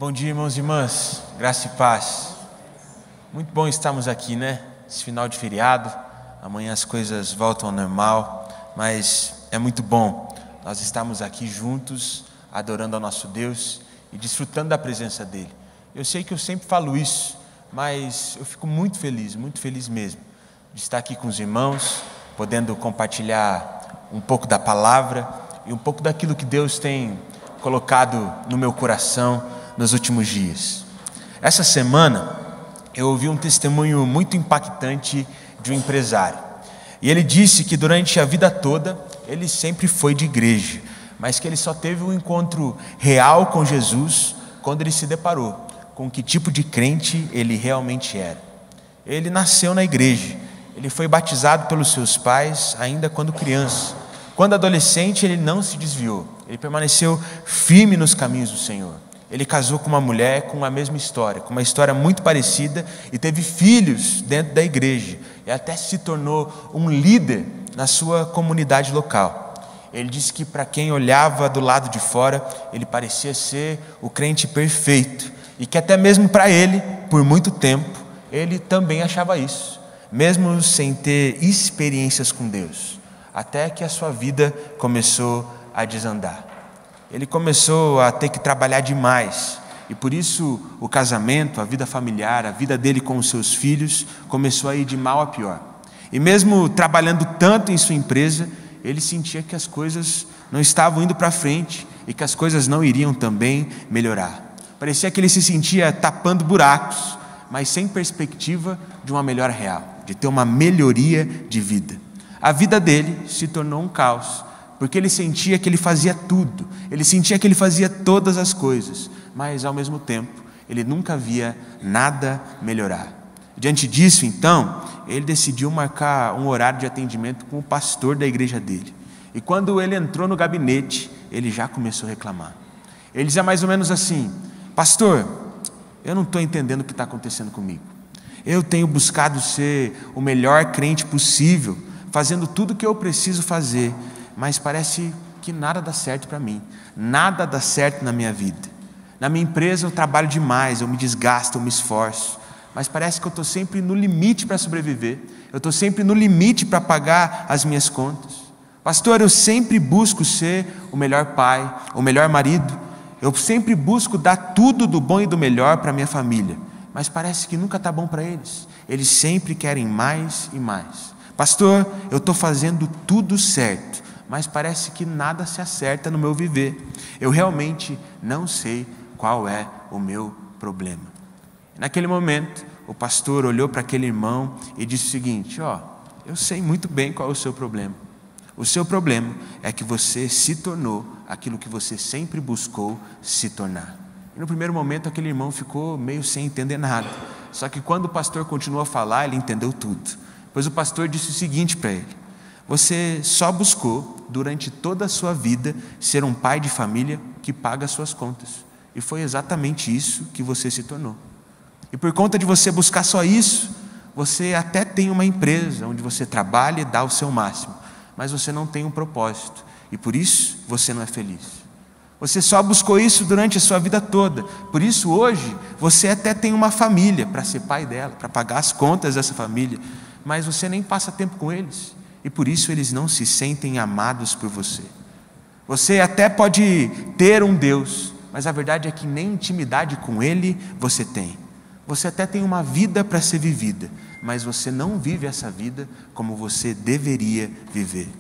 Bom dia, irmãos e irmãs, graça e paz. Muito bom estarmos aqui, né? Esse final de feriado, amanhã as coisas voltam ao normal, mas é muito bom nós estarmos aqui juntos, adorando ao nosso Deus e desfrutando da presença dEle. Eu sei que eu sempre falo isso, mas eu fico muito feliz mesmo, de estar aqui com os irmãos, podendo compartilhar um pouco da palavra e um pouco daquilo que Deus tem colocado no meu coração nos últimos dias. Essa semana eu ouvi um testemunho muito impactante de um empresário, e ele disse que durante a vida toda ele sempre foi de igreja, mas que ele só teve um encontro real com Jesus quando ele se deparou com que tipo de crente ele realmente era. Ele nasceu na igreja, ele foi batizado pelos seus pais ainda quando criança. Quando adolescente ele não se desviou, ele permaneceu firme nos caminhos do Senhor. Ele casou com uma mulher com a mesma história, com uma história muito parecida, e teve filhos dentro da igreja, e até se tornou um líder na sua comunidade local. Ele disse que para quem olhava do lado de fora, ele parecia ser o crente perfeito, e que até mesmo para ele, por muito tempo, ele também achava isso, mesmo sem ter experiências com Deus, até que a sua vida começou a desandar. Ele começou a ter que trabalhar demais, e por isso o casamento, a vida familiar, a vida dele com os seus filhos começou a ir de mal a pior. E mesmo trabalhando tanto em sua empresa, ele sentia que as coisas não estavam indo para frente e que as coisas não iriam também melhorar. Parecia que ele se sentia tapando buracos, mas sem perspectiva de uma melhora real, de ter uma melhoria de vida. A vida dele se tornou um caos, porque ele sentia que ele fazia tudo, ele sentia que ele fazia todas as coisas, mas ao mesmo tempo ele nunca via nada melhorar. Diante disso, então, ele decidiu marcar um horário de atendimento com o pastor da igreja dele. E quando ele entrou no gabinete, ele já começou a reclamar. Ele dizia mais ou menos assim: pastor, eu não estou entendendo o que está acontecendo comigo. Eu tenho buscado ser o melhor crente possível, fazendo tudo o que eu preciso fazer, mas parece que nada dá certo para mim, nada dá certo na minha vida. Na minha empresa eu trabalho demais, eu me desgasto, eu me esforço, mas parece que eu estou sempre no limite para sobreviver, eu estou sempre no limite para pagar as minhas contas. Pastor, eu sempre busco ser o melhor pai, o melhor marido, eu sempre busco dar tudo do bom e do melhor para a minha família, mas parece que nunca está bom para eles, eles sempre querem mais e mais. Pastor, eu estou fazendo tudo certo, mas parece que nada se acerta no meu viver. Eu realmente não sei qual é o meu problema. Naquele momento, o pastor olhou para aquele irmão e disse o seguinte: eu sei muito bem qual é o seu problema. O seu problema é que você se tornou aquilo que você sempre buscou se tornar. E no primeiro momento aquele irmão ficou meio sem entender nada. Só que quando o pastor continuou a falar, ele entendeu tudo. Pois o pastor disse o seguinte para ele: você só buscou, durante toda a sua vida, ser um pai de família que paga as suas contas. E foi exatamente isso que você se tornou. E por conta de você buscar só isso, você até tem uma empresa onde você trabalha e dá o seu máximo, mas você não tem um propósito, e por isso você não é feliz. Você só buscou isso durante a sua vida toda, por isso hoje você até tem uma família para ser pai dela, para pagar as contas dessa família, mas você nem passa tempo com eles. E por isso eles não se sentem amados por você. Você até pode ter um Deus, mas a verdade é que nem intimidade com Ele você tem. Você até tem uma vida para ser vivida, mas você não vive essa vida como você deveria viver.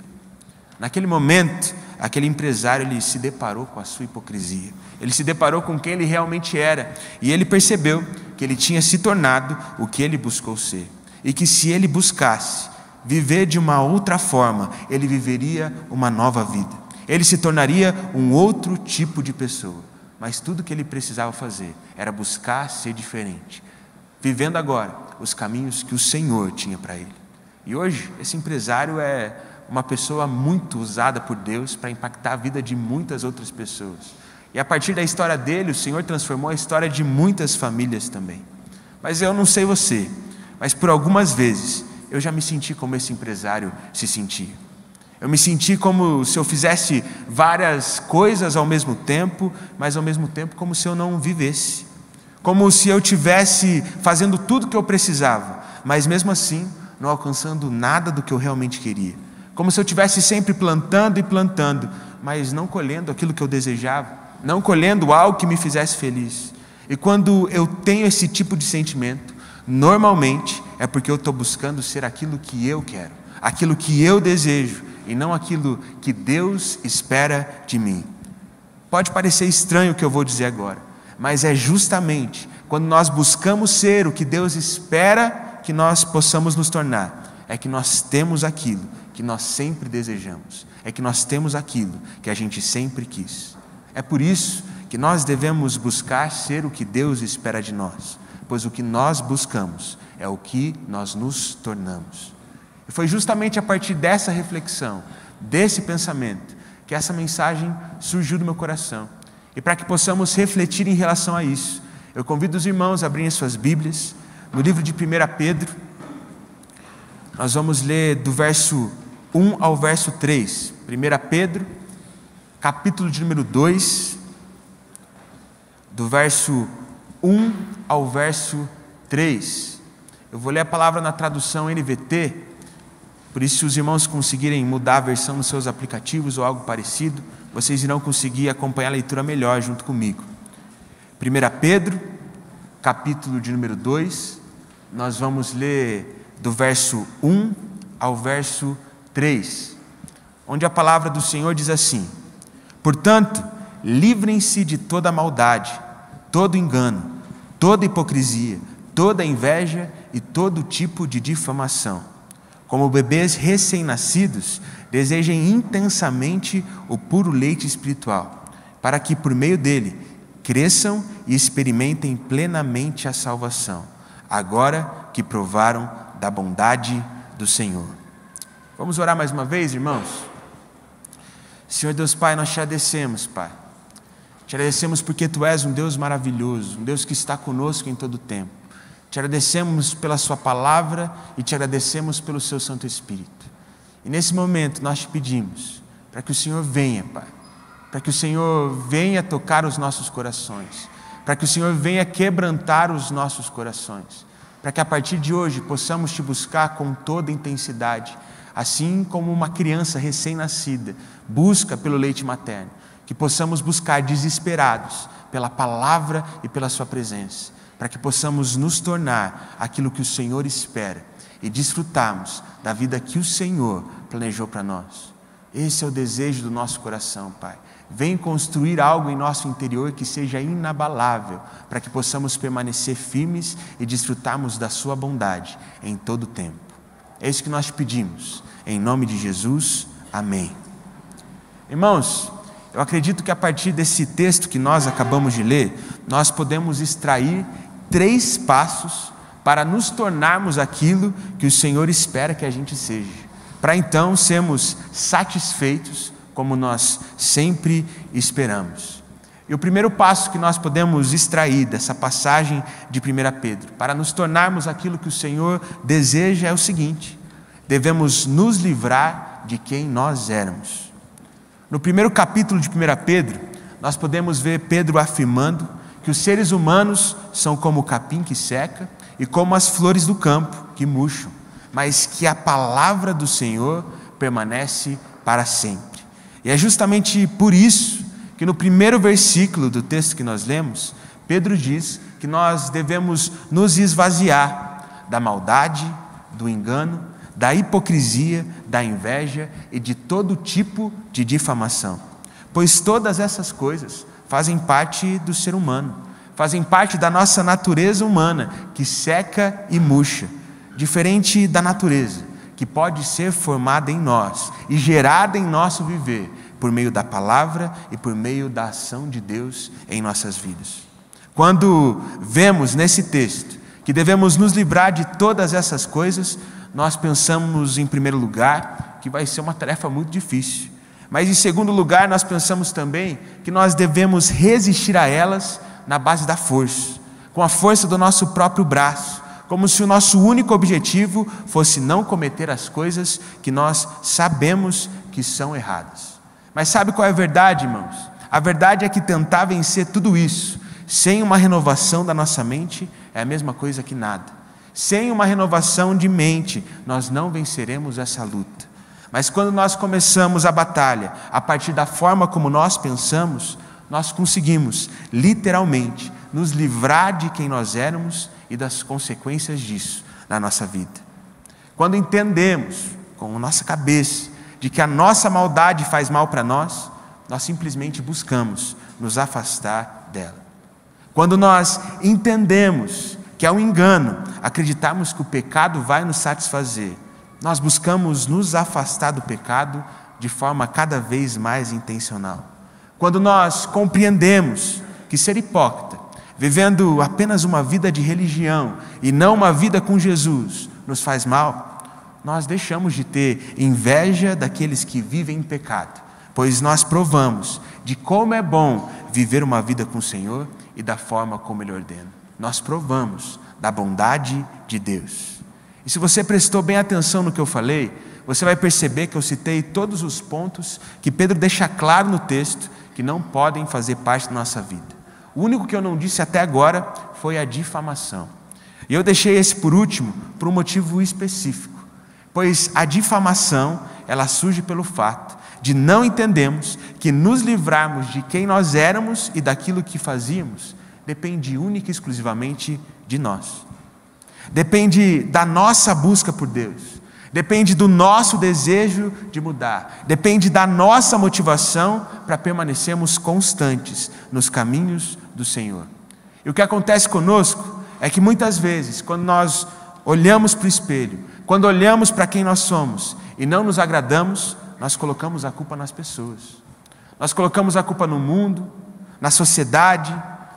Naquele momento, aquele empresário ele se deparou com a sua hipocrisia. Ele se deparou com quem ele realmente era. E ele percebeu que ele tinha se tornado o que ele buscou ser. E que se ele buscasse viver de uma outra forma, ele viveria uma nova vida. Ele se tornaria um outro tipo de pessoa. Mas tudo que ele precisava fazer era buscar ser diferente, vivendo agora os caminhos que o Senhor tinha para ele. E hoje, esse empresário é uma pessoa muito usada por Deus para impactar a vida de muitas outras pessoas. E a partir da história dele, o Senhor transformou a história de muitas famílias também. Mas eu não sei você, mas por algumas vezes eu já me senti como esse empresário se sentia. Eu me senti como se eu fizesse várias coisas ao mesmo tempo, mas ao mesmo tempo como se eu não vivesse. Como se eu estivesse fazendo tudo que eu precisava, mas mesmo assim não alcançando nada do que eu realmente queria. Como se eu estivesse sempre plantando e plantando, mas não colhendo aquilo que eu desejava, não colhendo algo que me fizesse feliz. E quando eu tenho esse tipo de sentimento, normalmente é porque eu estou buscando ser aquilo que eu quero, aquilo que eu desejo, e não aquilo que Deus espera de mim. Pode parecer estranho o que eu vou dizer agora, mas é justamente quando nós buscamos ser o que Deus espera que nós possamos nos tornar, é que nós temos aquilo que nós sempre desejamos, é que nós temos aquilo que a gente sempre quis. É por isso que nós devemos buscar ser o que Deus espera de nós, pois o que nós buscamos é o que nós nos tornamos. E foi justamente a partir dessa reflexão, desse pensamento, que essa mensagem surgiu do meu coração. E para que possamos refletir em relação a isso, eu convido os irmãos a abrirem suas Bíblias, no livro de 1 Pedro. Nós vamos ler do verso 1 ao verso 3. 1 Pedro, capítulo de número 2, do verso 1 ao verso 3. Eu vou ler a palavra na tradução NVT, por isso, se os irmãos conseguirem mudar a versão nos seus aplicativos ou algo parecido, vocês irão conseguir acompanhar a leitura melhor junto comigo. 1 Pedro, capítulo de número 2, nós vamos ler do verso 1 ao verso 3, onde a palavra do Senhor diz assim: portanto, livrem-se de toda maldade, todo engano, toda hipocrisia, toda inveja e todo tipo de difamação. Como bebês recém-nascidos, desejem intensamente o puro leite espiritual, para que por meio dele cresçam e experimentem plenamente a salvação, agora que provaram da bondade do Senhor. Vamos orar mais uma vez, irmãos? Senhor Deus Pai, nós te agradecemos, Pai. Te agradecemos porque Tu és um Deus maravilhoso, um Deus que está conosco em todo o tempo. Te agradecemos pela sua palavra e te agradecemos pelo seu Santo Espírito. E nesse momento nós te pedimos para que o Senhor venha, Pai, para que o Senhor venha tocar os nossos corações, para que o Senhor venha quebrantar os nossos corações, para que a partir de hoje possamos te buscar com toda intensidade, assim como uma criança recém-nascida busca pelo leite materno, que possamos buscar desesperados pela palavra e pela sua presença, para que possamos nos tornar aquilo que o Senhor espera e desfrutarmos da vida que o Senhor planejou para nós. Esse é o desejo do nosso coração, Pai. Vem construir algo em nosso interior que seja inabalável, para que possamos permanecer firmes e desfrutarmos da sua bondade em todo o tempo. É isso que nós pedimos, em nome de Jesus, amém. Irmãos, eu acredito que a partir desse texto que nós acabamos de ler, nós podemos extrair 3 passos para nos tornarmos aquilo que o Senhor espera que a gente seja, para então sermos satisfeitos como nós sempre esperamos. E o primeiro passo que nós podemos extrair dessa passagem de 1 Pedro, para nos tornarmos aquilo que o Senhor deseja, é o seguinte: devemos nos livrar de quem nós éramos. No primeiro capítulo de 1 Pedro, nós podemos ver Pedro afirmando que os seres humanos são como o capim que seca e como as flores do campo que murcham, mas que a palavra do Senhor permanece para sempre. E é justamente por isso que no primeiro versículo do texto que nós lemos, Pedro diz que nós devemos nos esvaziar da maldade, do engano, da hipocrisia, da inveja e de todo tipo de difamação, pois todas essas coisas fazem parte do ser humano, fazem parte da nossa natureza humana, que seca e murcha, diferente da natureza, que pode ser formada em nós e gerada em nosso viver, por meio da palavra e por meio da ação de Deus em nossas vidas. Quando vemos nesse texto que devemos nos livrar de todas essas coisas, nós pensamos, em primeiro lugar, que vai ser uma tarefa muito difícil. Mas, em segundo lugar, nós pensamos também que nós devemos resistir a elas na base da força, com a força do nosso próprio braço, como se o nosso único objetivo fosse não cometer as coisas que nós sabemos que que são erradas. Mas sabe qual é a verdade, irmãos? A verdade é que tentar vencer tudo isso sem uma renovação da nossa mente é a mesma coisa que nada. Sem uma renovação de mente, nós não venceremos essa luta. Mas quando nós começamos a batalha a partir da forma como nós pensamos, nós conseguimos, literalmente, nos livrar de quem nós éramos e das consequências disso na nossa vida. Quando entendemos, com a nossa cabeça, de que a nossa maldade faz mal para nós, nós simplesmente buscamos nos afastar dela. Quando nós entendemos que é um engano acreditarmos que o pecado vai nos satisfazer, nós buscamos nos afastar do pecado de forma cada vez mais intencional. Quando nós compreendemos que ser hipócrita, vivendo apenas uma vida de religião e não uma vida com Jesus, nos faz mal, nós deixamos de ter inveja daqueles que vivem em pecado, pois nós provamos de como é bom viver uma vida com o Senhor e da forma como Ele ordena. Nós provamos da bondade de Deus. E se você prestou bem atenção no que eu falei, você vai perceber que eu citei todos os pontos que Pedro deixa claro no texto que não podem fazer parte da nossa vida. O único que eu não disse até agora foi a difamação. E eu deixei esse por último por um motivo específico, pois a difamação, ela surge pelo fato de não entendermos que nos livrarmos de quem nós éramos e daquilo que fazíamos depende única e exclusivamente de nós. Depende da nossa busca por Deus. Depende do nosso desejo de mudar. Depende da nossa motivação para permanecermos constantes nos caminhos do Senhor. E o que acontece conosco é que muitas vezes, quando nós olhamos para o espelho, quando olhamos para quem nós somos e não nos agradamos, nós colocamos a culpa nas pessoas. Nós colocamos a culpa no mundo, na sociedade,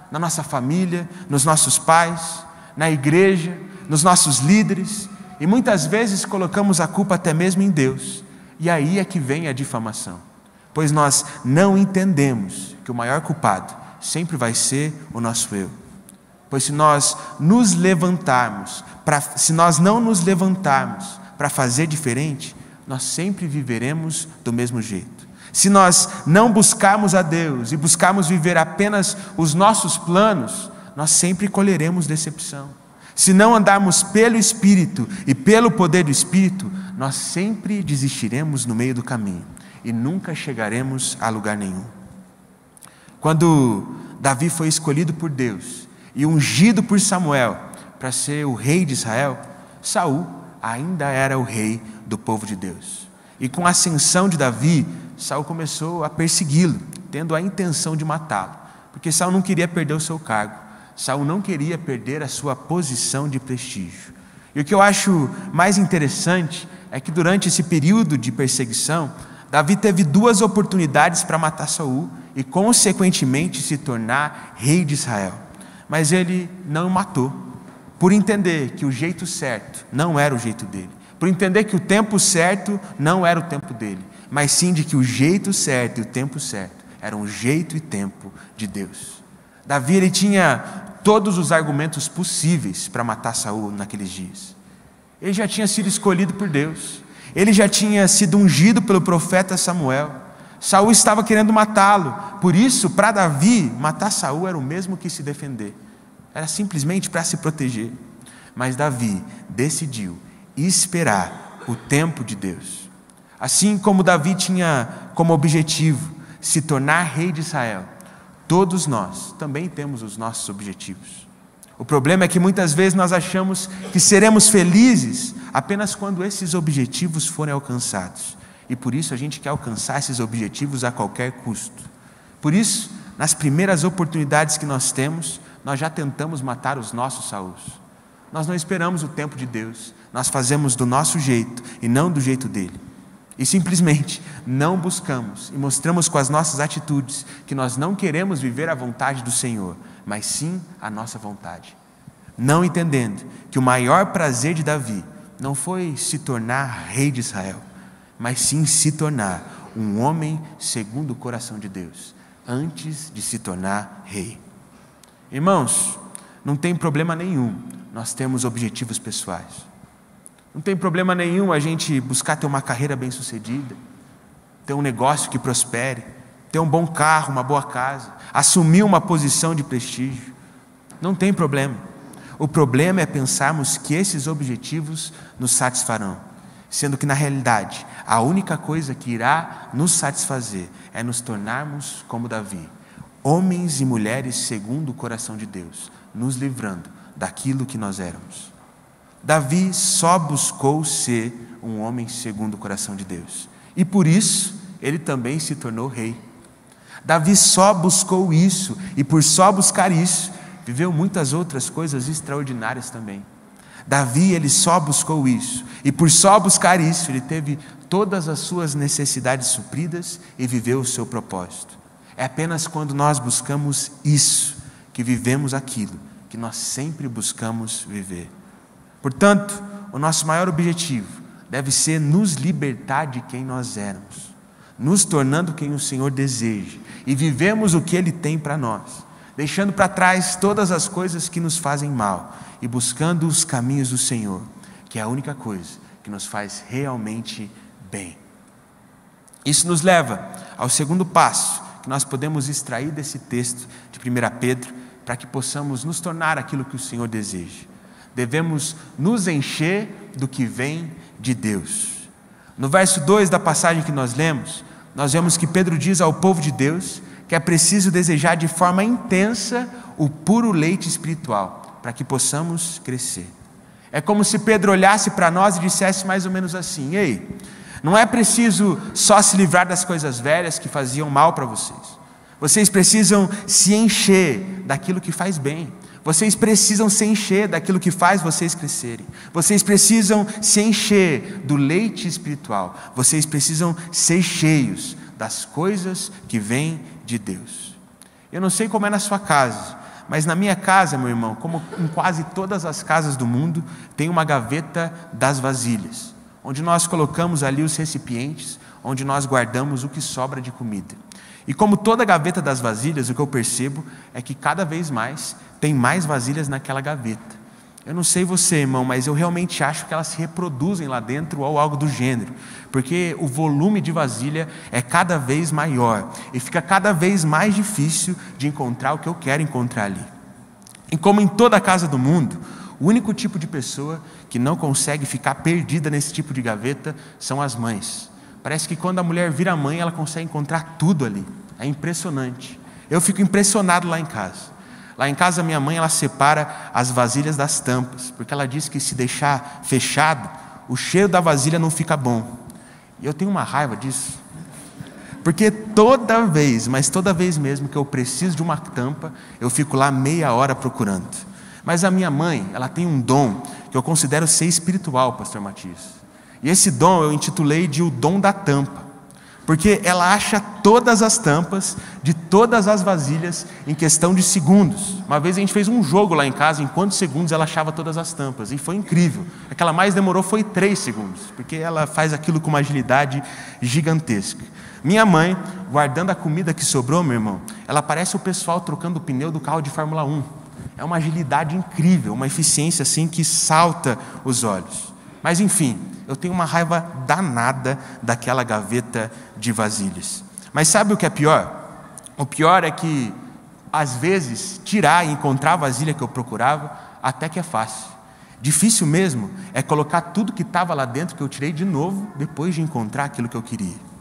na nossa família, nos nossos pais, na igreja, nos nossos líderes, e muitas vezes colocamos a culpa até mesmo em Deus. E aí é que vem a difamação, pois nós não entendemos que o maior culpado sempre vai ser o nosso eu. Pois se nós não nos levantarmos para fazer diferente, nós sempre viveremos do mesmo jeito. Se nós não buscarmos a Deus e buscarmos viver apenas os nossos planos, nós sempre colheremos decepção. Se não andarmos pelo Espírito e pelo poder do Espírito, nós sempre desistiremos no meio do caminho e nunca chegaremos a lugar nenhum. Quando Davi foi escolhido por Deus e ungido por Samuel para ser o rei de Israel, Saul ainda era o rei do povo de Deus. E com a ascensão de Davi, Saul começou a persegui-lo, tendo a intenção de matá-lo, porque Saul não queria perder o seu cargo. Saul não queria perder a sua posição de prestígio. E o que eu acho mais interessante é que durante esse período de perseguição, Davi teve 2 oportunidades para matar Saul e consequentemente se tornar rei de Israel. Mas ele não o matou, por entender que o jeito certo não era o jeito dele, por entender que o tempo certo não era o tempo dele, mas sim de que o jeito certo e o tempo certo eram o jeito e tempo de Deus. Davi, ele tinha todos os argumentos possíveis para matar Saul naqueles dias. Ele já tinha sido escolhido por Deus, ele já tinha sido ungido pelo profeta Samuel. Saul estava querendo matá-lo, por isso, para Davi, matar Saul era o mesmo que se defender, era simplesmente para se proteger. Mas Davi decidiu esperar o tempo de Deus. Assim como Davi tinha como objetivo se tornar rei de Israel, todos nós também temos os nossos objetivos. O problema é que muitas vezes nós achamos que seremos felizes apenas quando esses objetivos forem alcançados. E por isso a gente quer alcançar esses objetivos a qualquer custo. Por isso, nas primeiras oportunidades que nós temos, nós já tentamos matar os nossos Sauls. Nós não esperamos o tempo de Deus, nós fazemos do nosso jeito e não do jeito dele. E simplesmente não buscamos e mostramos com as nossas atitudes que nós não queremos viver a vontade do Senhor, mas sim a nossa vontade. Não entendendo que o maior prazer de Davi não foi se tornar rei de Israel, mas sim se tornar um homem segundo o coração de Deus, antes de se tornar rei. Irmãos, não tem problema nenhum nós temos objetivos pessoais. Não tem problema nenhum a gente buscar ter uma carreira bem-sucedida. ter um negócio que prospere, ter um bom carro, uma boa casa, assumir uma posição de prestígio. Não tem problema. O problema é pensarmos que esses objetivos nos satisfarão, sendo que na realidade a única coisa que irá nos satisfazer é nos tornarmos como Davi, homens e mulheres segundo o coração de Deus, nos livrando daquilo que nós éramos. Davi só buscou ser um homem segundo o coração de Deus, e por isso ele também se tornou rei. Davi só buscou isso, e por só buscar isso, viveu muitas outras coisas extraordinárias também. Davi, ele só buscou isso, e por só buscar isso, ele teve todas as suas necessidades supridas e viveu o seu propósito. É apenas quando nós buscamos isso, que vivemos aquilo que nós sempre buscamos viver. Portanto, o nosso maior objetivo deve ser nos libertar de quem nós éramos, nos tornando quem o Senhor deseja, e vivemos o que Ele tem para nós, deixando para trás todas as coisas que nos fazem mal e buscando os caminhos do Senhor, que é a única coisa que nos faz realmente bem. Isso nos leva ao segundo passo que nós podemos extrair desse texto de 1 Pedro, para que possamos nos tornar aquilo que o Senhor deseja. Devemos nos encher do que vem de Deus. No verso 2 da passagem que nós lemos, nós vemos que Pedro diz ao povo de Deus que é preciso desejar de forma intensa o puro leite espiritual, para que possamos crescer. É como se Pedro olhasse para nós e dissesse mais ou menos assim: ei, não é preciso só se livrar das coisas velhas que faziam mal para vocês. Vocês precisam se encher daquilo que faz bem. Vocês precisam se encher daquilo que faz vocês crescerem. Vocês precisam se encher do leite espiritual. Vocês precisam ser cheios das coisas que vêm de Deus. Eu não sei como é na sua casa, mas na minha casa, meu irmão, como em quase todas as casas do mundo, tem uma gaveta das vasilhas, onde nós colocamos ali os recipientes, onde nós guardamos o que sobra de comida. E como toda gaveta das vasilhas, o que eu percebo é que cada vez mais tem mais vasilhas naquela gaveta. Eu não sei você, irmão, mas eu realmente acho que elas se reproduzem lá dentro ou algo do gênero, porque o volume de vasilha é cada vez maior e fica cada vez mais difícil de encontrar o que eu quero encontrar ali. E como em toda a casa do mundo, o único tipo de pessoa que não consegue ficar perdida nesse tipo de gaveta são as mães. Parece que quando a mulher vira mãe, ela consegue encontrar tudo ali. É impressionante. Eu fico impressionado lá em casa. Lá em casa, minha mãe, ela separa as vasilhas das tampas, porque ela diz que se deixar fechado, o cheiro da vasilha não fica bom. E eu tenho uma raiva disso. Porque toda vez, mas toda vez mesmo que eu preciso de uma tampa, eu fico lá meia hora procurando. Mas a minha mãe, ela tem um dom que eu considero ser espiritual, pastor Matias. E esse dom eu intitulei de o dom da tampa, porque ela acha todas as tampas de todas as vasilhas em questão de segundos. Uma vez a gente fez um jogo lá em casa, em quantos segundos ela achava todas as tampas, e foi incrível. A que ela mais demorou foi 3 segundos, porque ela faz aquilo com uma agilidade gigantesca. Minha mãe, guardando a comida que sobrou, meu irmão, ela parece o pessoal trocando o pneu do carro de Fórmula 1. É uma agilidade incrível, uma eficiência assim que salta os olhos. Mas enfim, eu tenho uma raiva danada daquela gaveta de vasilhas. Mas sabe o que é pior? O pior é que, às vezes, tirar e encontrar a vasilha que eu procurava, até que é fácil. Difícil mesmo é colocar tudo que estava lá dentro, que eu tirei de novo, depois de encontrar aquilo que eu queria.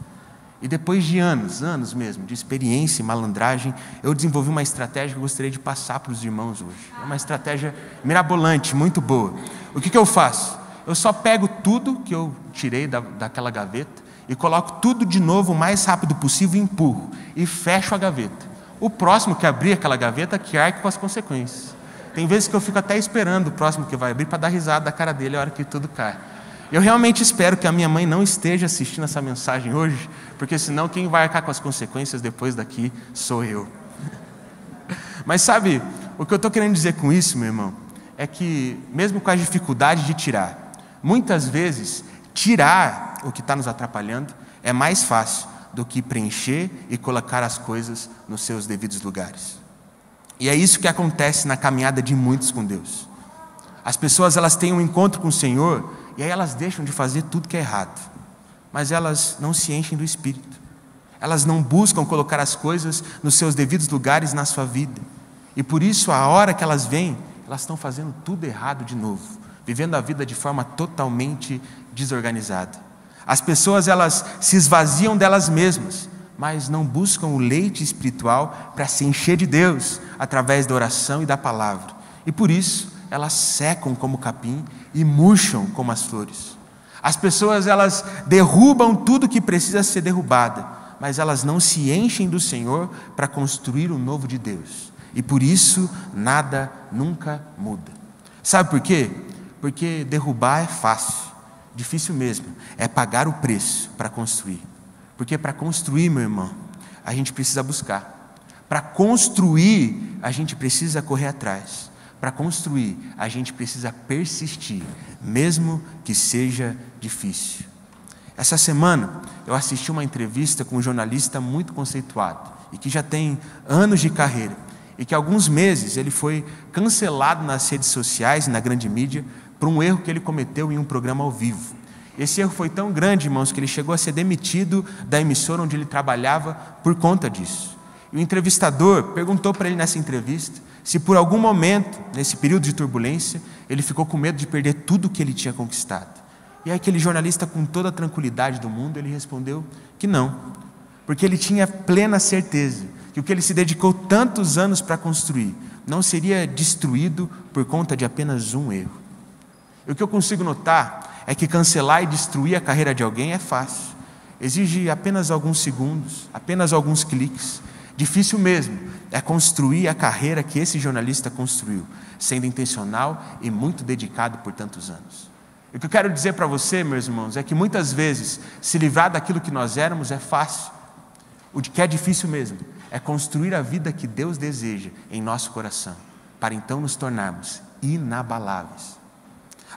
E depois de anos mesmo, de experiência e malandragem, eu desenvolvi uma estratégia que eu gostaria de passar para os irmãos hoje. É uma estratégia mirabolante, muito boa. O que eu faço? Eu só pego tudo que eu tirei daquela gaveta e coloco tudo de novo o mais rápido possível e empurro. E fecho a gaveta. O próximo que abrir aquela gaveta, que arque com as consequências. Tem vezes que eu fico até esperando o próximo que vai abrir para dar risada da cara dele a hora que tudo cai. Eu realmente espero que a minha mãe não esteja assistindo essa mensagem hoje, porque senão quem vai arcar com as consequências depois daqui sou eu. Mas sabe, o que eu estou querendo dizer com isso, meu irmão, é que mesmo com as dificuldades de tirar, muitas vezes, tirar o que está nos atrapalhando é mais fácil do que preencher e colocar as coisas nos seus devidos lugares. E é isso que acontece na caminhada de muitos com Deus. As pessoas, elas têm um encontro com o Senhor e aí elas deixam de fazer tudo que é errado. mas elas não se enchem do Espírito. Elas não buscam colocar as coisas nos seus devidos lugares na sua vida. E por isso, a hora que elas vêm, elas estão fazendo tudo errado de novo, vivendo a vida de forma totalmente desorganizada. As pessoas, elas se esvaziam delas mesmas, mas não buscam o leite espiritual para se encher de Deus através da oração e da palavra. E por isso, elas secam como capim e murcham como as flores. As pessoas, elas derrubam tudo que precisa ser derrubado, mas elas não se enchem do Senhor para construir o novo de Deus. E por isso, nada nunca muda. Sabe por quê? Porque derrubar é fácil, difícil mesmo, é pagar o preço para construir. Porque para construir, meu irmão, a gente precisa buscar. Para construir, a gente precisa correr atrás. Para construir, a gente precisa persistir, mesmo que seja difícil. Essa semana, eu assisti uma entrevista com um jornalista muito conceituado e que já tem anos de carreira e que há alguns meses ele foi cancelado nas redes sociais e na grande mídia por um erro que ele cometeu em um programa ao vivo. Esse erro foi tão grande, irmãos, que ele chegou a ser demitido da emissora onde ele trabalhava por conta disso. E o entrevistador perguntou para ele nessa entrevista se por algum momento, nesse período de turbulência, ele ficou com medo de perder tudo o que ele tinha conquistado. E aí aquele jornalista, com toda a tranquilidade do mundo, ele respondeu que não, porque ele tinha plena certeza que o que ele se dedicou tantos anos para construir não seria destruído por conta de apenas um erro. E o que eu consigo notar é que cancelar e destruir a carreira de alguém é fácil. Exige apenas alguns segundos, apenas alguns cliques. Difícil mesmo é construir a carreira que esse jornalista construiu, sendo intencional e muito dedicado por tantos anos. E o que eu quero dizer para você, meus irmãos, é que muitas vezes se livrar daquilo que nós éramos é fácil. O que é difícil mesmo é construir a vida que Deus deseja em nosso coração, para então nos tornarmos inabaláveis.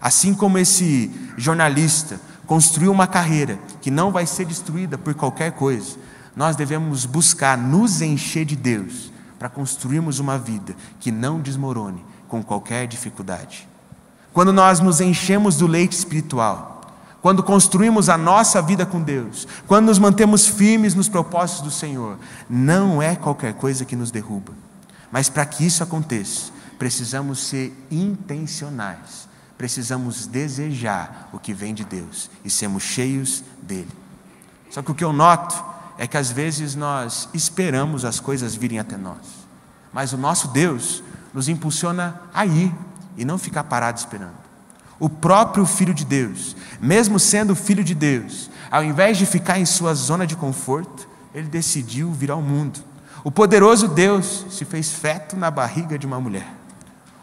Assim como esse jornalista construiu uma carreira que não vai ser destruída por qualquer coisa, nós devemos buscar nos encher de Deus para construirmos uma vida que não desmorone com qualquer dificuldade. Quando nós nos enchemos do leite espiritual, quando construímos a nossa vida com Deus, quando nos mantemos firmes nos propósitos do Senhor, não é qualquer coisa que nos derruba. Mas para que isso aconteça, precisamos ser intencionais, precisamos desejar o que vem de Deus e sermos cheios dele. Só que o que eu noto é que às vezes nós esperamos as coisas virem até nós, mas o nosso Deus nos impulsiona a ir e não ficar parado esperando. O próprio Filho de Deus, mesmo sendo Filho de Deus, ao invés de ficar em sua zona de conforto, ele decidiu vir ao mundo. O poderoso Deus se fez feto na barriga de uma mulher.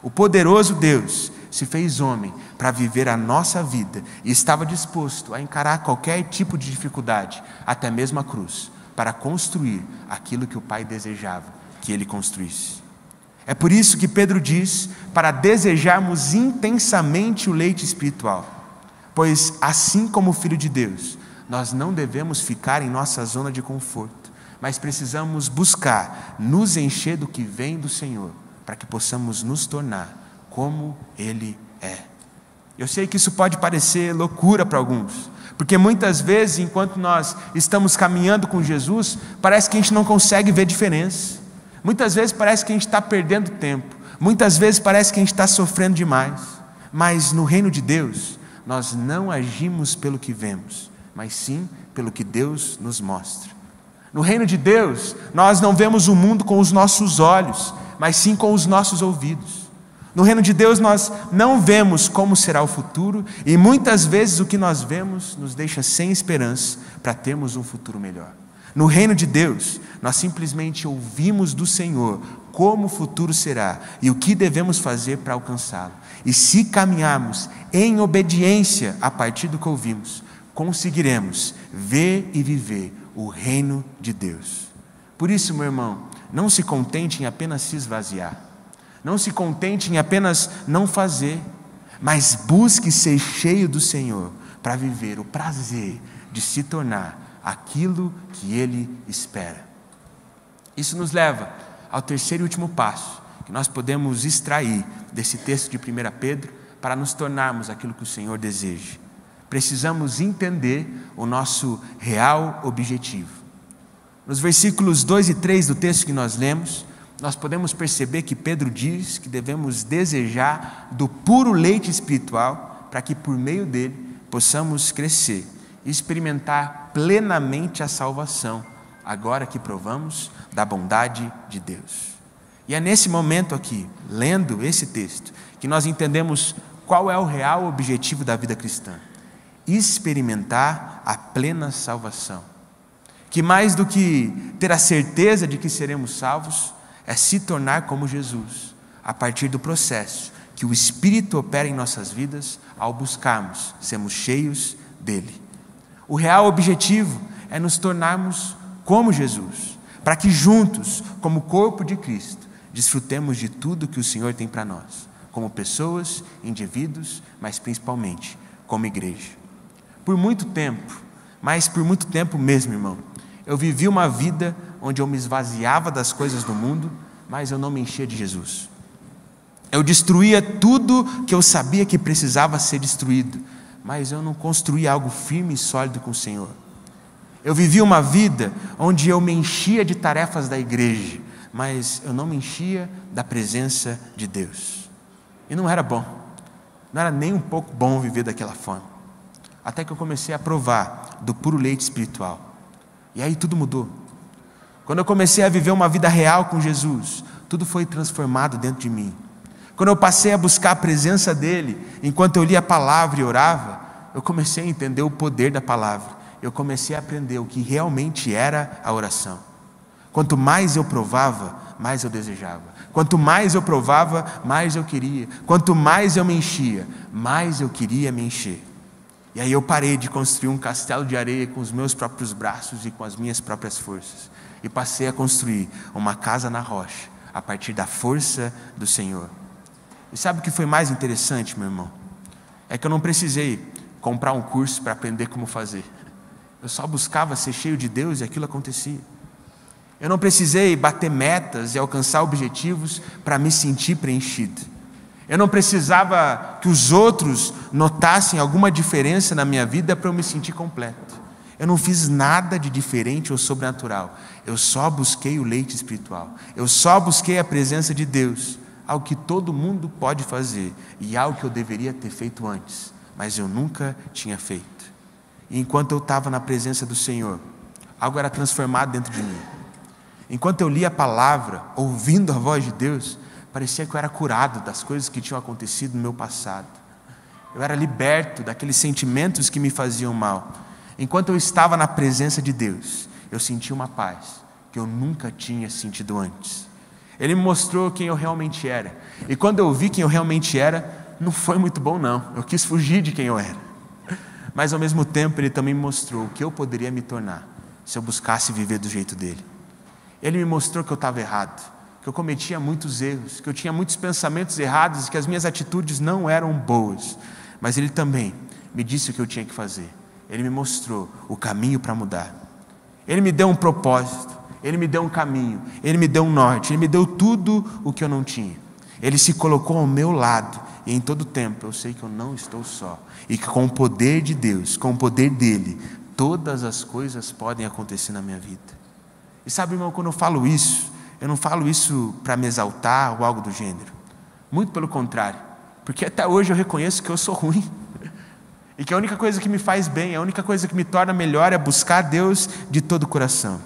O poderoso Deus se fez homem para viver a nossa vida e estava disposto a encarar qualquer tipo de dificuldade, até mesmo a cruz, para construir aquilo que o Pai desejava que ele construísse. É por isso que Pedro diz para desejarmos intensamente o leite espiritual, pois assim como o Filho de Deus, nós não devemos ficar em nossa zona de conforto, mas precisamos buscar nos encher do que vem do Senhor, para que possamos nos tornar como Ele é. Eu sei que isso pode parecer loucura para alguns, porque muitas vezes, enquanto nós estamos caminhando com Jesus, parece que a gente não consegue ver diferença. Muitas vezes parece que a gente está perdendo tempo, muitas vezes parece que a gente está sofrendo demais, mas no reino de Deus, nós não agimos pelo que vemos, mas sim pelo que Deus nos mostra. No reino de Deus, nós não vemos o mundo com os nossos olhos, mas sim com os nossos ouvidos. No reino de Deus nós não vemos como será o futuro, e muitas vezes o que nós vemos nos deixa sem esperança para termos um futuro melhor. No reino de Deus, nós simplesmente ouvimos do Senhor como o futuro será e o que devemos fazer para alcançá-lo. E se caminharmos em obediência a partir do que ouvimos, conseguiremos ver e viver o reino de Deus. Por isso, meu irmão, não se contente em apenas se esvaziar. Não se contente em apenas não fazer, mas busque ser cheio do Senhor para viver o prazer de se tornar aquilo que Ele espera. Isso nos leva ao terceiro e último passo que nós podemos extrair desse texto de 1 Pedro para nos tornarmos aquilo que o Senhor deseja. precisamos entender o nosso real objetivo. Nos versículos 2 e 3 do texto que nós lemos, nós podemos perceber que Pedro diz que devemos desejar do puro leite espiritual para que por meio dele possamos crescer e experimentar plenamente a salvação, agora que provamos da bondade de Deus. E é nesse momento aqui, lendo esse texto, que nós entendemos qual é o real objetivo da vida cristã: experimentar a plena salvação. Que mais do que ter a certeza de que seremos salvos, é se tornar como Jesus, a partir do processo que o Espírito opera em nossas vidas ao buscarmos sermos cheios dele. O real objetivo é nos tornarmos como Jesus, para que juntos, como corpo de Cristo, desfrutemos de tudo que o Senhor tem para nós, como pessoas, indivíduos, mas principalmente como igreja. Por muito tempo, mas por muito tempo mesmo, irmão, eu vivi uma vida onde eu me esvaziava das coisas do mundo, mas eu não me enchia de Jesus. Eu destruía tudo que eu sabia que precisava ser destruído, mas eu não construía algo firme e sólido com o Senhor. Eu vivia uma vida onde eu me enchia de tarefas da igreja, mas eu não me enchia da presença de Deus. E não era bom, não era nem um pouco bom viver daquela forma. Até que eu comecei a provar do puro leite espiritual. E aí tudo mudou. Quando eu comecei a viver uma vida real com Jesus, tudo foi transformado dentro de mim. Quando eu passei a buscar a presença dele, enquanto eu lia a palavra e orava, eu comecei a entender o poder da palavra. Eu comecei a aprender o que realmente era a oração. Quanto mais eu provava, mais eu desejava. Quanto mais eu provava, mais eu queria. Quanto mais eu me enchia, mais eu queria me encher. E aí eu parei de construir um castelo de areia com os meus próprios braços e com as minhas próprias forças. E passei a construir uma casa na rocha, a partir da força do Senhor. E sabe o que foi mais interessante, meu irmão? É que eu não precisei comprar um curso para aprender como fazer. Eu só buscava ser cheio de Deus e aquilo acontecia. Eu não precisei bater metas e alcançar objetivos para me sentir preenchido. Eu não precisava que os outros notassem alguma diferença na minha vida para eu me sentir completo. Eu não fiz nada de diferente ou sobrenatural. Eu só busquei o leite espiritual. Eu só busquei a presença de Deus. Algo que todo mundo pode fazer e algo que eu deveria ter feito antes, mas eu nunca tinha feito. E enquanto eu estava na presença do Senhor, algo era transformado dentro de mim. Enquanto eu lia a palavra, ouvindo a voz de Deus, parecia que eu era curado das coisas que tinham acontecido no meu passado. Eu era liberto daqueles sentimentos que me faziam mal. Enquanto eu estava na presença de Deus, eu sentia uma paz que eu nunca tinha sentido antes. Ele me mostrou quem eu realmente era. E quando eu vi quem eu realmente era, não foi muito bom não. Eu quis fugir de quem eu era. Mas ao mesmo tempo Ele também me mostrou o que eu poderia me tornar se eu buscasse viver do jeito dele. Ele me mostrou que eu estava errado, que eu cometia muitos erros, que eu tinha muitos pensamentos errados, que as minhas atitudes não eram boas. Mas Ele também me disse o que eu tinha que fazer. Ele me mostrou o caminho para mudar. Ele me deu um propósito. Ele me deu um caminho, Ele me deu um norte, Ele me deu tudo o que eu não tinha. Ele se colocou ao meu lado e em todo tempo eu sei que eu não estou só. E que com o poder de Deus, com o poder dEle, todas as coisas podem acontecer na minha vida. E sabe, irmão, quando eu falo isso, eu não falo isso para me exaltar ou algo do gênero. Muito pelo contrário, porque até hoje eu reconheço que eu sou ruim. E que a única coisa que me faz bem, a única coisa que me torna melhor é buscar Deus de todo o coração.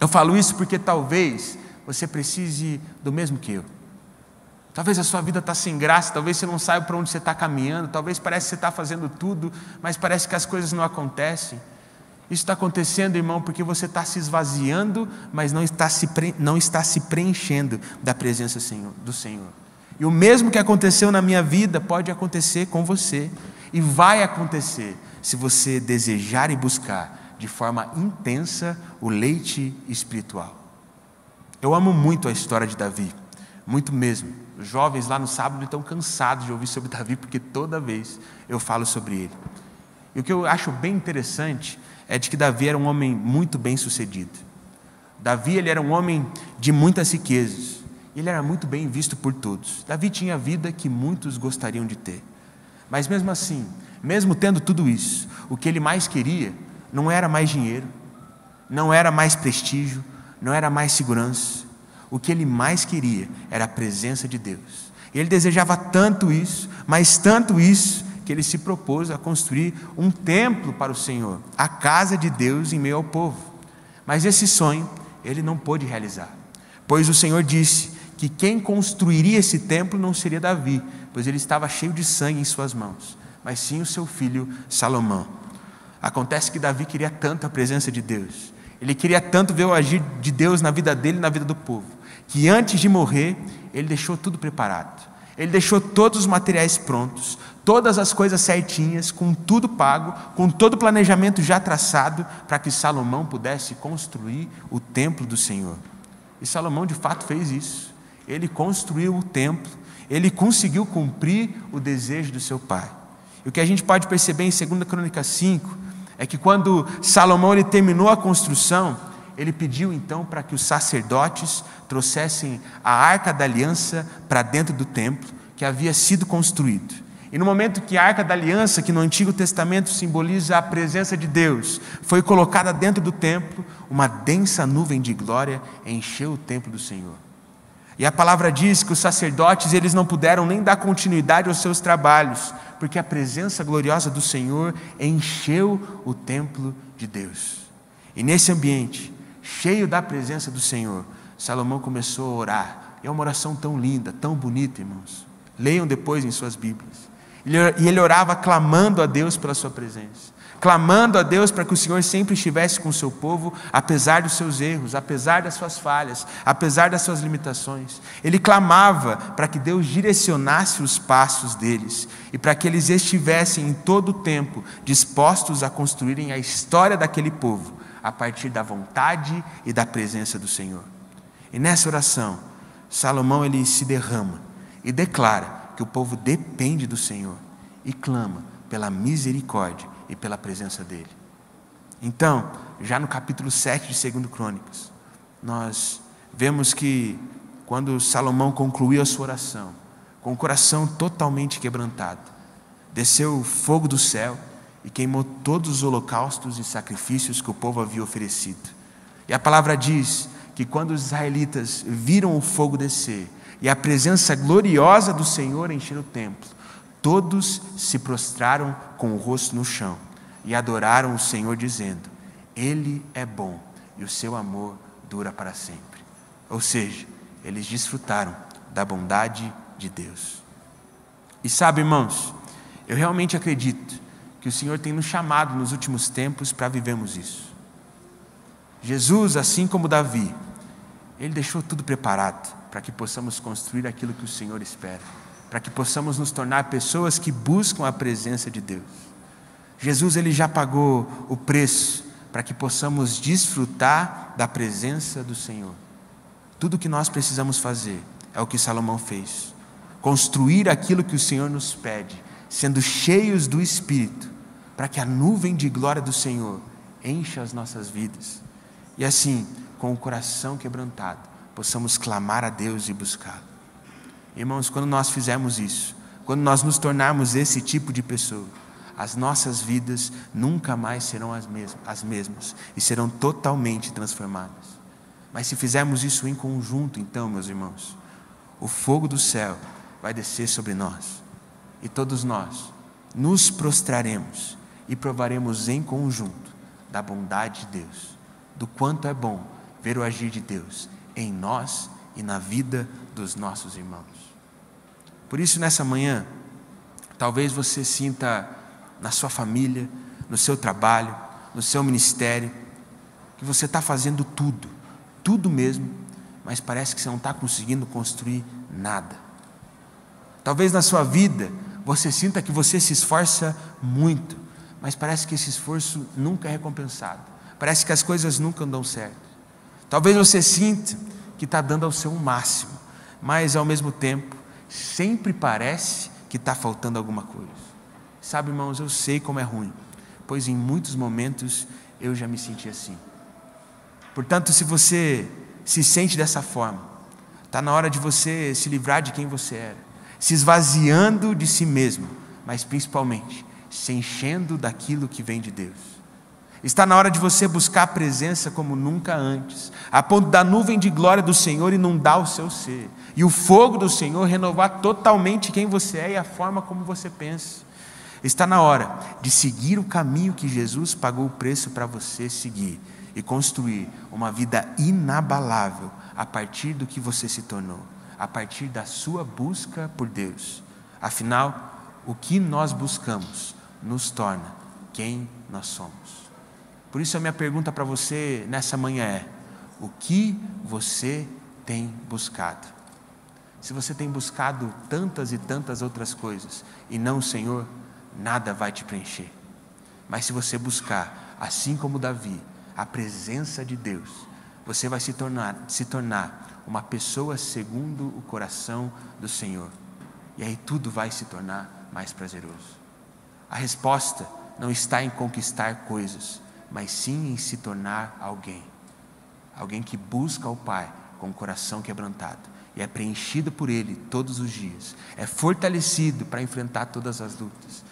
Eu falo isso porque talvez você precise do mesmo que eu. Talvez a sua vida está sem graça, talvez você não saiba para onde você está caminhando, talvez parece que você está fazendo tudo, mas parece que as coisas não acontecem. Isso está acontecendo, irmão, porque você está se esvaziando, mas não está se preenchendo da presença do Senhor. E o mesmo que aconteceu na minha vida pode acontecer com você. E vai acontecer se você desejar e buscar de forma intensa o leite espiritual. Eu amo muito a história de Davi, muito mesmo. Os jovens lá no sábado estão cansados de ouvir sobre Davi, porque toda vez eu falo sobre ele. E o que eu acho bem interessante é de que Davi era um homem muito bem sucedido. Davi, ele era um homem de muitas riquezas, ele era muito bem visto por todos. Davi tinha a vida que muitos gostariam de ter, mas mesmo assim, mesmo tendo tudo isso, o que ele mais queria não era mais dinheiro, não era mais prestígio, não era mais segurança. O que ele mais queria era a presença de Deus. Ele desejava tanto isso, mas tanto isso, que ele se propôs a construir um templo para o Senhor, a casa de Deus em meio ao povo. Mas esse sonho ele não pôde realizar, pois o Senhor disse que quem construiria esse templo não seria Davi, pois ele estava cheio de sangue em suas mãos, mas sim o seu filho Salomão. Acontece que Davi queria tanto a presença de Deus, ele queria tanto ver o agir de Deus na vida dele e na vida do povo, que antes de morrer, ele deixou tudo preparado. Ele deixou todos os materiais prontos, todas as coisas certinhas, com tudo pago, com todo o planejamento já traçado, para que Salomão pudesse construir o templo do Senhor. E Salomão de fato fez isso. Ele construiu o templo, ele conseguiu cumprir o desejo do seu pai. E o que a gente pode perceber em 2 Crônicas 5, é que quando Salomão ele terminou a construção, ele pediu então para que os sacerdotes trouxessem a Arca da Aliança para dentro do templo que havia sido construído. E no momento que a Arca da Aliança, que no Antigo Testamento simboliza a presença de Deus, foi colocada dentro do templo, uma densa nuvem de glória encheu o templo do Senhor. E a palavra diz que os sacerdotes eles não puderam nem dar continuidade aos seus trabalhos, porque a presença gloriosa do Senhor encheu o templo de Deus. E nesse ambiente, cheio da presença do Senhor, Salomão começou a orar. É uma oração tão linda, tão bonita, irmãos. Leiam depois em suas Bíblias. E ele orava clamando a Deus pela sua presença, clamando a Deus para que o Senhor sempre estivesse com o seu povo, apesar dos seus erros, apesar das suas falhas, apesar das suas limitações. Ele clamava para que Deus direcionasse os passos deles e para que eles estivessem em todo o tempo dispostos a construírem a história daquele povo a partir da vontade e da presença do Senhor. E nessa oração, Salomão ele se derrama e declara que o povo depende do Senhor e clama pela misericórdia e pela presença dele. Então, já no capítulo 7 de 2 Crônicas, nós vemos que quando Salomão concluiu a sua oração, com o coração totalmente quebrantado, desceu o fogo do céu e queimou todos os holocaustos e sacrifícios que o povo havia oferecido. E a palavra diz que quando os israelitas viram o fogo descer e a presença gloriosa do Senhor encher o templo, todos se prostraram com o rosto no chão e adoraram o Senhor dizendo: Ele é bom e o seu amor dura para sempre. Ou seja, eles desfrutaram da bondade de Deus. E sabe, irmãos, eu realmente acredito que o Senhor tem nos chamado nos últimos tempos para vivermos isso. Jesus, assim como Davi, ele deixou tudo preparado para que possamos construir aquilo que o Senhor espera, para que possamos nos tornar pessoas que buscam a presença de Deus. Jesus ele já pagou o preço para que possamos desfrutar da presença do Senhor. Tudo o que nós precisamos fazer é o que Salomão fez: construir aquilo que o Senhor nos pede, sendo cheios do Espírito, para que a nuvem de glória do Senhor encha as nossas vidas. E assim, com o coração quebrantado, possamos clamar a Deus e buscá-lo. Irmãos, quando nós fizermos isso, quando nós nos tornarmos esse tipo de pessoa, as nossas vidas nunca mais serão as mesmas e serão totalmente transformadas. Mas se fizermos isso em conjunto, então, meus irmãos, o fogo do céu vai descer sobre nós e todos nós nos prostraremos e provaremos em conjunto da bondade de Deus, do quanto é bom ver o agir de Deus em nós e na vida dos nossos irmãos. Por isso, nessa manhã, talvez você sinta na sua família, no seu trabalho, no seu ministério, que você está fazendo tudo mesmo, mas parece que você não está conseguindo construir nada. Talvez na sua vida, você sinta que você se esforça muito, mas parece que esse esforço nunca é recompensado. Parece que as coisas nunca dão certo. Talvez você sinta que está dando ao seu máximo, mas ao mesmo tempo, sempre parece que está faltando alguma coisa. Sabe, irmãos, eu sei como é ruim, pois em muitos momentos eu já me senti assim. Portanto, se você se sente dessa forma, está na hora de você se livrar de quem você era, se esvaziando de si mesmo, mas principalmente se enchendo daquilo que vem de Deus. Está na hora de você buscar a presença como nunca antes, a ponto da nuvem de glória do Senhor inundar o seu ser, e o fogo do Senhor renovar totalmente quem você é e a forma como você pensa. Está na hora de seguir o caminho que Jesus pagou o preço para você seguir e construir uma vida inabalável a partir do que você se tornou, a partir da sua busca por Deus. Afinal, o que nós buscamos nos torna quem nós somos. Por isso a minha pergunta para você nessa manhã é: o que você tem buscado? Se você tem buscado tantas e tantas outras coisas e não o Senhor, nada vai te preencher. Mas se você buscar, assim como Davi, a presença de Deus, você vai se tornar uma pessoa segundo o coração do Senhor. E aí tudo vai se tornar mais prazeroso. A resposta não está em conquistar coisas, mas sim em se tornar alguém. Alguém que busca o Pai com o coração quebrantado e é preenchido por Ele todos os dias. É fortalecido para enfrentar todas as lutas.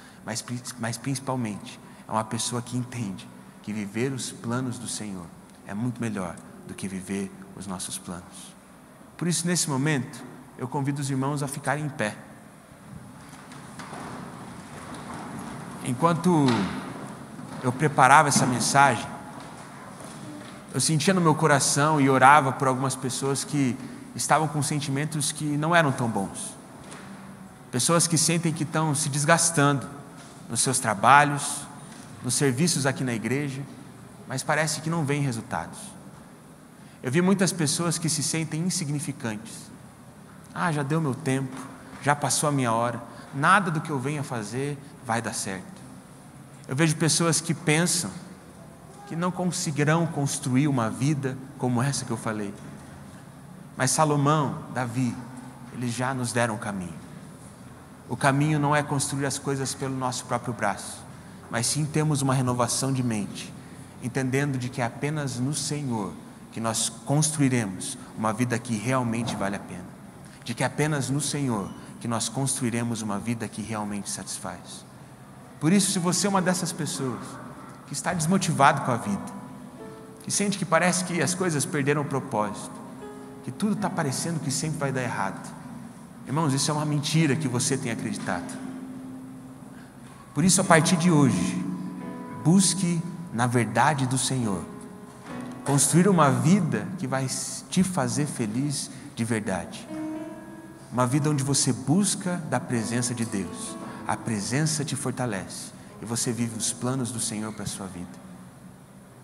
Mas principalmente é uma pessoa que entende que viver os planos do Senhor é muito melhor do que viver os nossos planos. Por isso, nesse momento, eu convido os irmãos a ficarem em pé. Enquanto eu preparava essa mensagem, eu sentia no meu coração e orava por algumas pessoas que estavam com sentimentos que não eram tão bons. Pessoas que sentem que estão se desgastando nos seus trabalhos, nos serviços aqui na igreja, mas parece que não vem resultados. Eu vi muitas pessoas que se sentem insignificantes. Já deu meu tempo, já passou a minha hora, nada do que eu venho a fazer vai dar certo. Eu vejo pessoas que pensam que não conseguirão construir uma vida como essa que eu falei. Mas Salomão, Davi, eles já nos deram o caminho. O caminho não é construir as coisas pelo nosso próprio braço, mas sim temos uma renovação de mente, entendendo de que é apenas no Senhor que nós construiremos uma vida que realmente vale a pena, de que é apenas no Senhor que nós construiremos uma vida que realmente satisfaz. Por isso, se você é uma dessas pessoas que está desmotivado com a vida, que sente que parece que as coisas perderam o propósito, que tudo está parecendo que sempre vai dar errado, irmãos, isso é uma mentira que você tem acreditado. Por isso, a partir de hoje, busque na verdade do Senhor, construir uma vida que vai te fazer feliz de verdade, uma vida onde você busca da presença de Deus, a presença te fortalece e você vive os planos do Senhor para a sua vida.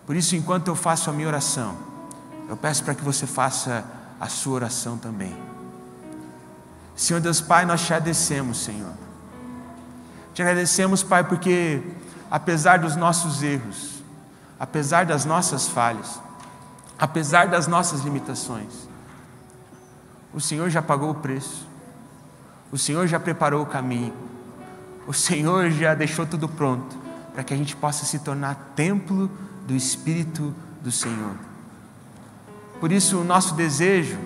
Por isso, enquanto eu faço a minha oração, eu peço para que você faça a sua oração também. Senhor Deus Pai, nós te agradecemos, Senhor. Te agradecemos, Pai, porque apesar dos nossos erros, apesar das nossas falhas, apesar das nossas limitações, o Senhor já pagou o preço, o Senhor já preparou o caminho, o Senhor já deixou tudo pronto para que a gente possa se tornar templo do Espírito do Senhor. Por isso, o nosso desejo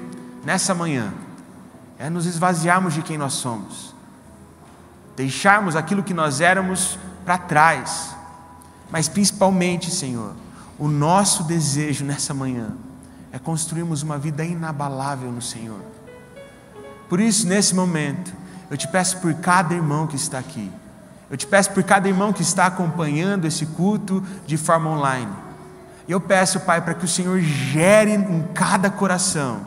nessa manhã é nos esvaziarmos de quem nós somos, deixarmos aquilo que nós éramos para trás, mas principalmente, Senhor, o nosso desejo nessa manhã é construirmos uma vida inabalável no Senhor. Por isso, nesse momento, eu te peço por cada irmão que está aqui, eu te peço por cada irmão que está acompanhando esse culto de forma online, e eu peço, Pai, para que o Senhor gere em cada coração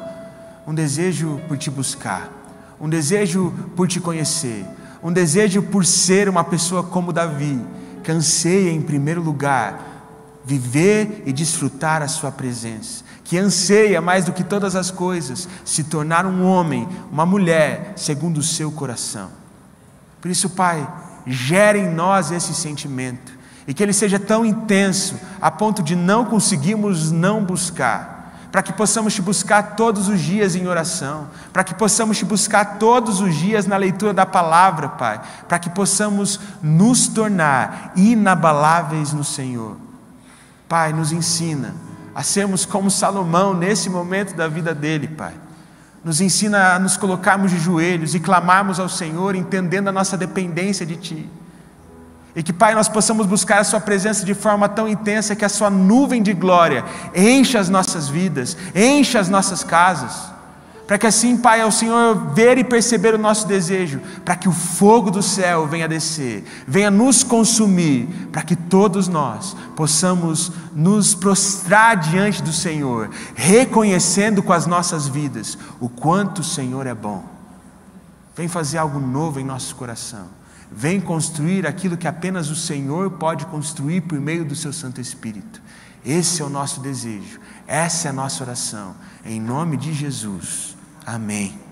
um desejo por te buscar, um desejo por te conhecer, um desejo por ser uma pessoa como Davi, que anseia em primeiro lugar viver e desfrutar a sua presença, que anseia mais do que todas as coisas se tornar um homem, uma mulher segundo o seu coração. Por isso, Pai, gere em nós esse sentimento e que ele seja tão intenso a ponto de não conseguirmos não buscar, para que possamos te buscar todos os dias em oração, para que possamos te buscar todos os dias na leitura da palavra, Pai, para que possamos nos tornar inabaláveis no Senhor. Pai, nos ensina a sermos como Salomão nesse momento da vida dele, Pai. Nos ensina a nos colocarmos de joelhos e clamarmos ao Senhor, entendendo a nossa dependência de Ti. E que, Pai, nós possamos buscar a Sua presença de forma tão intensa que a Sua nuvem de glória encha as nossas vidas, encha as nossas casas. Para que assim, Pai, ao Senhor ver e perceber o nosso desejo, para que o fogo do céu venha descer, venha nos consumir, para que todos nós possamos nos prostrar diante do Senhor, reconhecendo com as nossas vidas o quanto o Senhor é bom. Vem fazer algo novo em nosso coração. Vem construir aquilo que apenas o Senhor pode construir por meio do seu Santo Espírito. Esse é o nosso desejo, essa é a nossa oração, em nome de Jesus. Amém.